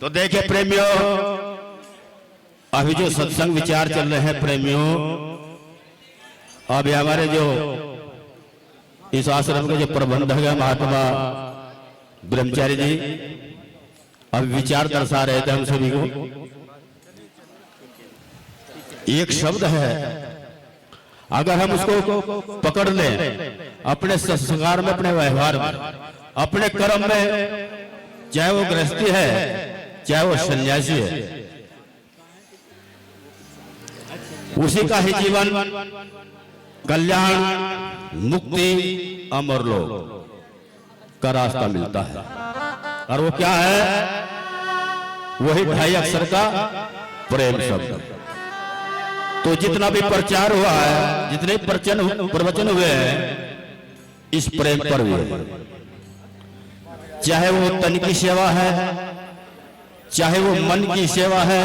तो देखिए प्रेमियों, अभी जो सत्संग विचार चल रहे हैं प्रेमियों, अभी हमारे जो इस आश्रम के जो प्रबंधक है महात्मा ब्रह्मचारी जी अब विचार दर्शा रहे थे हम सभी को। एक शब्द है, अगर हम उसको पकड़ लें अपने संस्कार में, अपने व्यवहार में, अपने कर्म में, चाहे वो गृहस्थी है चाहे वो सन्यासी है, उसी का ही जीवन कल्याण, मुक्ति, अमर लोक का रास्ता मिलता है। और वो क्या है? वही 2.5 अक्षर का प्रेम शब्द। तो जितना भी प्रचार हुआ है, जितने प्रवचन हुए हैं, इस प्रेम पर भी है। चाहे वो तन की सेवा है, चाहे वो मन की सेवा है,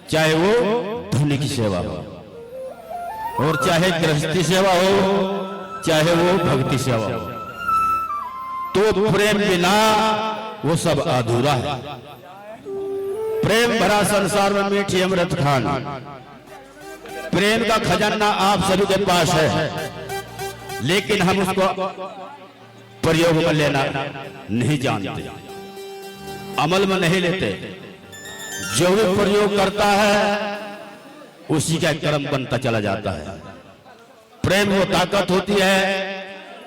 चाहे वो धन की सेवा हो, और चाहे गृहस्थी सेवा हो, चाहे वो भक्ति सेवा हो, तो प्रेम बिना वो सब अधूरा है। प्रेम भरा संसार में मीठी अमृत खान, प्रेम का खजाना आप सभी के पास है, लेकिन हम उसको प्रयोग में लेना नहीं जानते, अमल में नहीं लेते। जो भी प्रयोग करता है उसी का कर्म बनता चला जाता है। प्रेम वो ताकत होती है।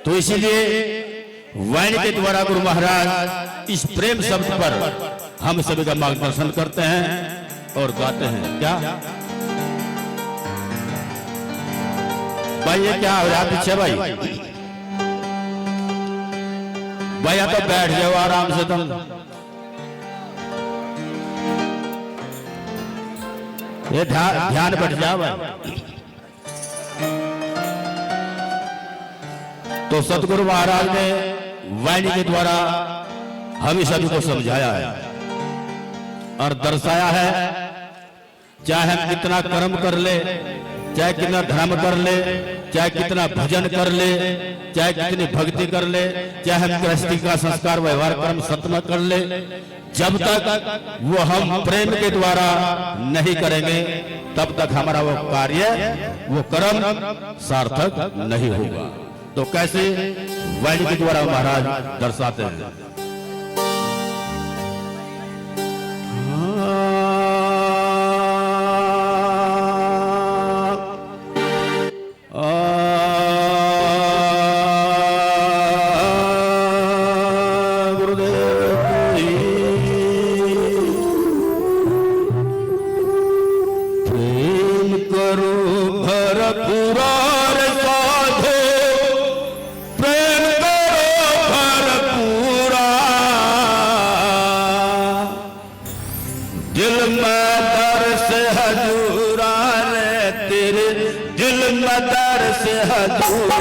तो इसीलिए वाणी के द्वारा गुरु महाराज इस प्रेम शब्द पर हम सभी का मार्गदर्शन करते हैं और गाते हैं। क्या भाई, ये क्या हो रहा है पीछे? भाई भैया तो बैठ जाओ आराम से, तुम ये ध्यान बैठ जाओ भाई। तो सतगुरु महाराज ने वाणी के द्वारा हम सभी को समझाया है और दर्शाया है। चाहे हम कितना कर्म कर ले, चाहे कितना धर्म कर ले, चाहे कितना भजन कर ले, चाहे कितनी भक्ति कर ले, चाहे हम गृहस्थी का संस्कार व्यवहार कर्म सत्य कर ले, जब तक वो हम प्रेम के द्वारा नहीं करेंगे तब तक हमारा वो कार्य, वो कर्म सार्थक नहीं होगा। तो कैसे वाणी के द्वारा महाराज दर्शाते हैं। पूरा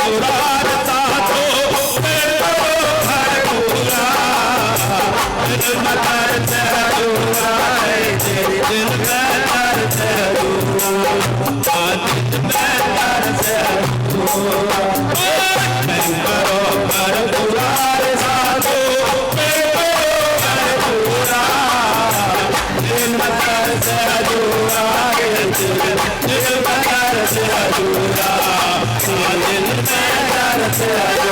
दुरार साधो दिल में दर्द अधूरा है, तेरे दिल में दर्द अधूरा, दिल में दर्द अधूरा। मैं करो कर दुरार साधो दिल में दर्द अधूरा है, दिल में दर्द अधूरा, दिल में दर्द अधूरा।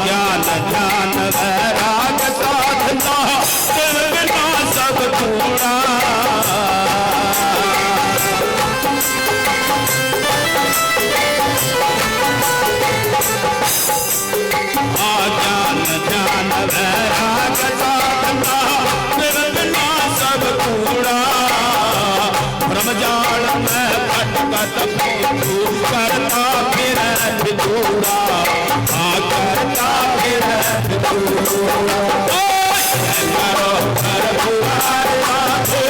ज्ञान ध्यान वैराग साधना दिल बिना सब कूड़ा। ज्ञान ध्यान वैराग साधना दिल बिना सब कूड़ा। ब्रह्मजाल में भटकत तू करता फिर दूरा, करता फिर दूरा। करो कर पुरार साधो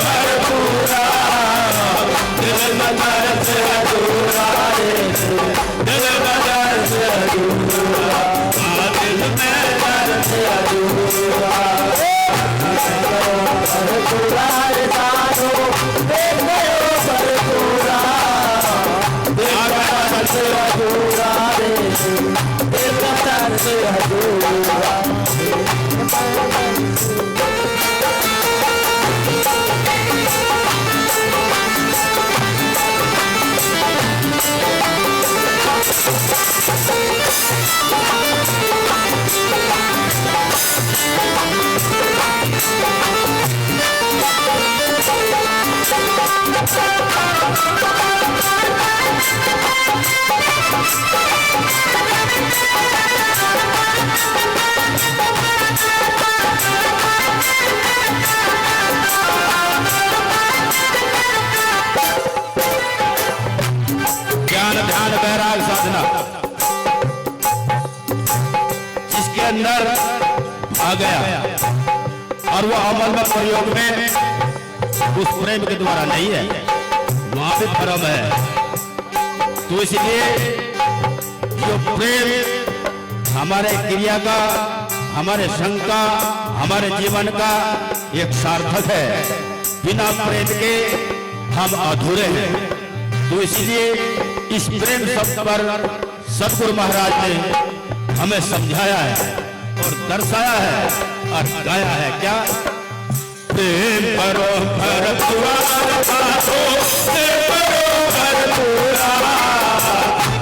हर पूरा, दिल में दर्द अधूरा है, दिल में दर्द अधूरा, दिल में दर्द अधूरा। हर पुरार साधो हर पूरा, दिल में दर्द अधूरा रे, दिल में दर्द अधूरा। ज्ञान ध्यान वैराग साधना जिसके अंदर आ गया और वो अमल में प्रयोग में उस प्रेम के द्वारा नहीं है, वहां पे भ्रम है। तो इसलिए जो प्रेम हमारे क्रिया का, हमारे संग का, हमारे जीवन का एक सार्थक है। बिना प्रेम के हम अधूरे हैं। तो इसलिए इस प्रेम शब्द पर सतगुरु महाराज ने हमें समझाया है और दर्शाया है और गाया है। क्या प्रेम करो भर द्वार साधो प्रेम करो भर पूरा,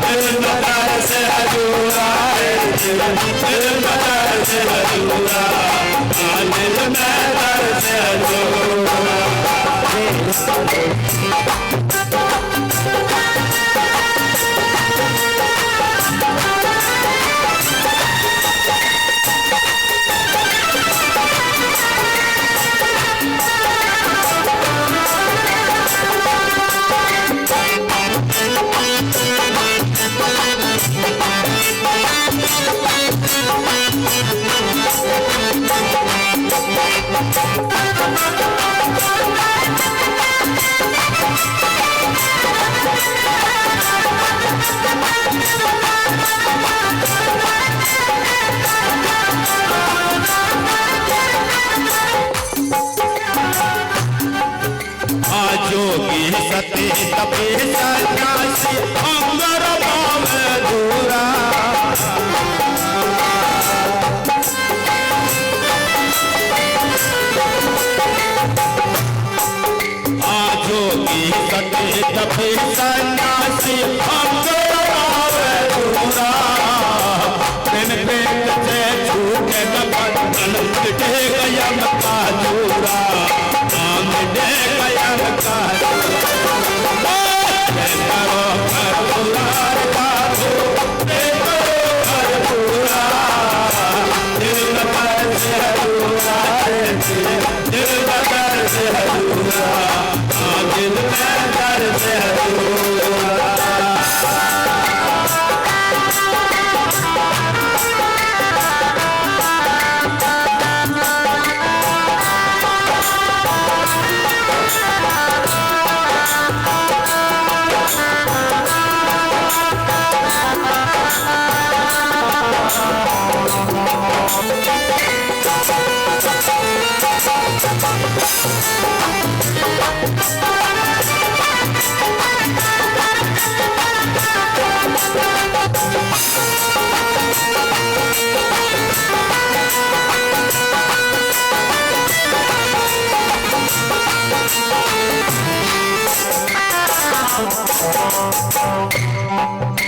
दिल में दर्द अधूरा है, दिल में दर्द अधूरा, दिल में दर्द अधूरा। जोगी सती तपे सन्यासी अंबर पाव दूरा, जोगी सती तपे सन्यासी अंबर पाव दूरा, में दर्द अधूरा।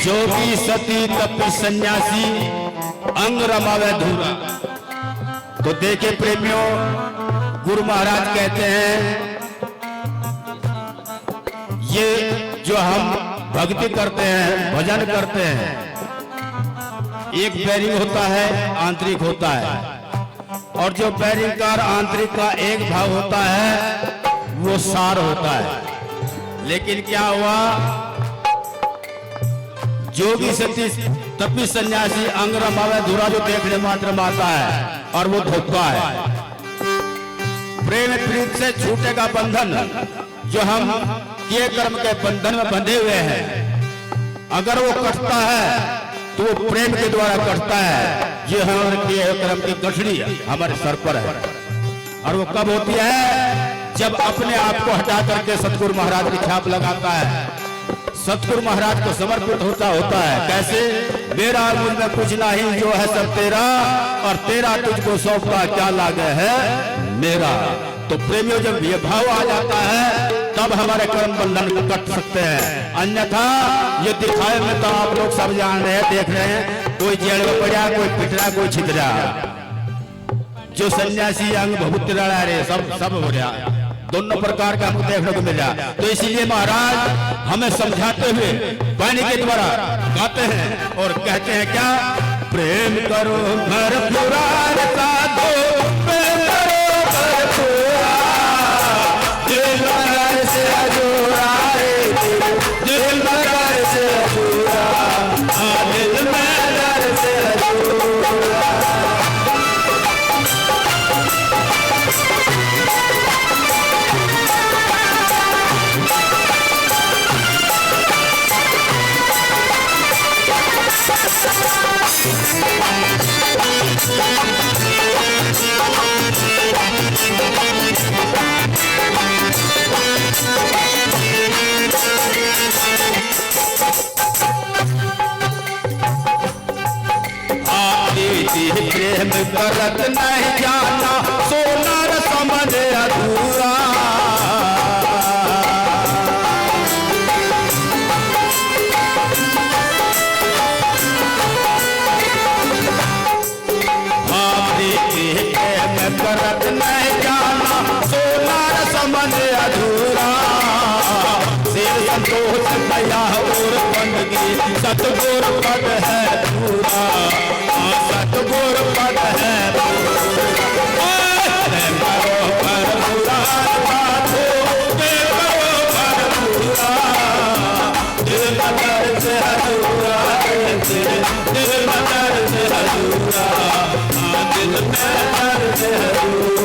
जोगी सती तपी सन्यासी अंग रमावे धूरा। तो देखे प्रेमियों, गुरु महाराज कहते हैं ये जो हम भक्ति करते हैं, भजन करते हैं, एक बैरिंग होता है, आंतरिक होता है, और जो बैरिंग का आंतरिक का एक भाव होता है वो सार होता है। लेकिन क्या हुआ, जोगी सती तपी सन्यासी अंग रमावे धूरा जो देखने मात्र में आता है और वो धोखा है। प्रेम प्रीत से छूटेगा बंधन, जो हम किए कर्म के बंधन में बंधे हुए हैं, अगर वो कटता है तो वो प्रेम के द्वारा कटता है। ये हमारे किए कर्म की गठड़ी हमारे सर पर है, और वो कब होती है, जब अपने आप को हटा करके सतगुरु महाराज की छाप लगाता है, सतगुरु महाराज को समर्पित होता है। कैसे, मेरा मुझ में कुछ नहीं, जो है सब तेरा, और तेरा तुझको सौंपा, क्या लागे है मेरा। तो प्रेमियों, जब ये भाव आ जाता है तब हमारे कर्म बंधन कट सकते हैं। अन्यथा ये दिखाए में तो आप लोग सब जान रहे हैं, देख रहे हैं, कोई जेल में पड़ा, कोई पिट रहा, कोई छिद रहा। जो सन्यासी अंग बहुत रहे, सब हो रहा, दोनों प्रकार का हमको देखने को मिल रहा। तो इसीलिए महाराज हमें समझाते हुए वाणी के द्वारा गाते हैं और कहते हैं क्या, प्रेम करो भरपूरा साधो, प्रेम करो भरपूरा, दिल मगर से अधूरा रे, दिल मगर से अधूरा, दिल मगर से अधूरा। प्रेम करत नहीं जाना, सोना समझ अधूरा। प्रेम करत नहीं जाना, सोना समझ अधूरा। सिर संतोष दया और बंदगी, सतगुर पद है पूरा, सतगुर पद है पूरा। करो पर पूरा साधो, करो पर पूरा, दिल मगर से अधूरा, दिल मगर से अधूरा, दिल मगर से अधूरा।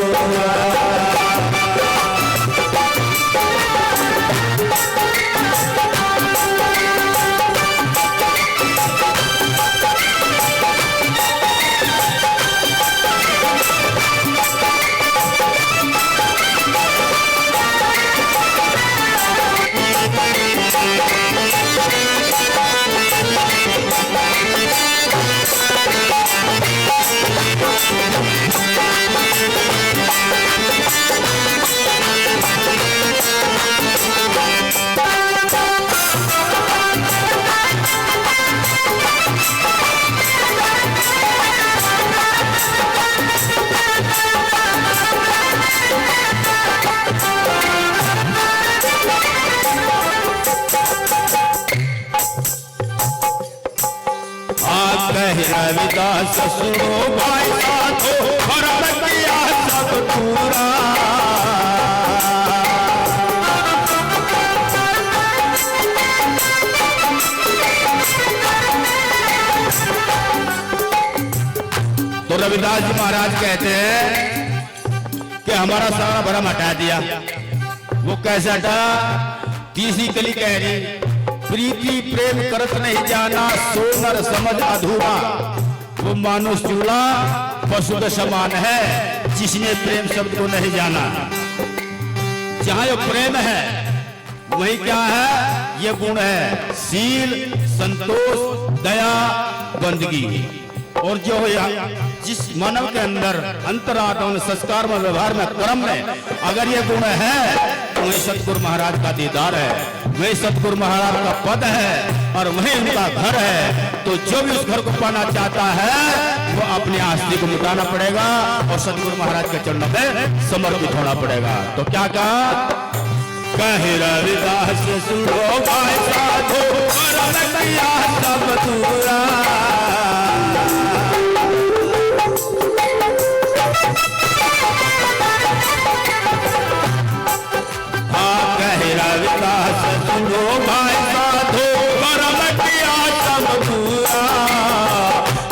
रविदास सुनो भाई साधो, भरत किया सब पूरा। और रविदास जी महाराज कहते हैं कि हमारा सारा भरम हटा दिया। वो कैसे हटा? तीसरी कली कह रही, प्रीति प्रेम करत नहीं जाना, सो नर समझ अधूरा। वो मानुष चूल्हा पशु के समान है, जिसने प्रेम शब्द को नहीं जाना। जहां जो प्रेम है वही क्या है? ये गुण है शील, संतोष, दया, बंदगी। और जो जिस मानव के अंदर अंतरात्मा में, संस्कार में, व्यवहार में, कर्म में अगर ये गुण है तो वही सतगुरु महाराज का दीदार है, वही सतगुरु महाराज का पद है और वही उनका घर है। तो जो भी उस घर को पाना चाहता है वो अपनी आस्ती को मिटाना पड़ेगा और सतगुरु महाराज के चरणों में समर्पित होना पड़ेगा। तो क्या कहा? कहे रविदास सुनो भाई साधो, सब दूरा। रविदास सुनो भाई साधो, परम किया सब पूरा।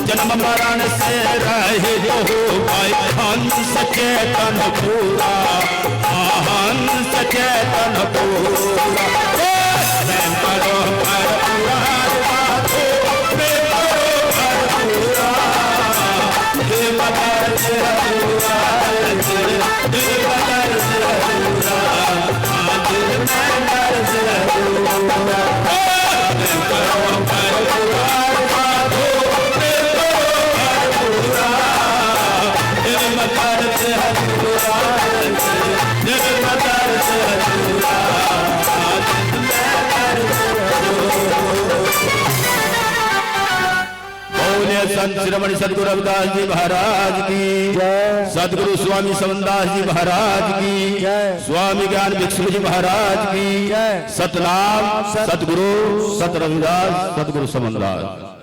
जन्म मरण से रहे हो भाई हंस चेतन पूरा, हंस चेतन पूरा। करो पर पूरा साधो, करो पर पूरा। बदल से पूरा, बदल से पूरा। संत शिरोमणि सदगुरु रविदास जी महाराज की जय, सदगुरु स्वामी समनदास जी महाराज की जय, स्वामी ज्ञान भिक्षु जी महाराज की जय। सतनाम सतगुरु सत रविदास सदगुरु समनदास।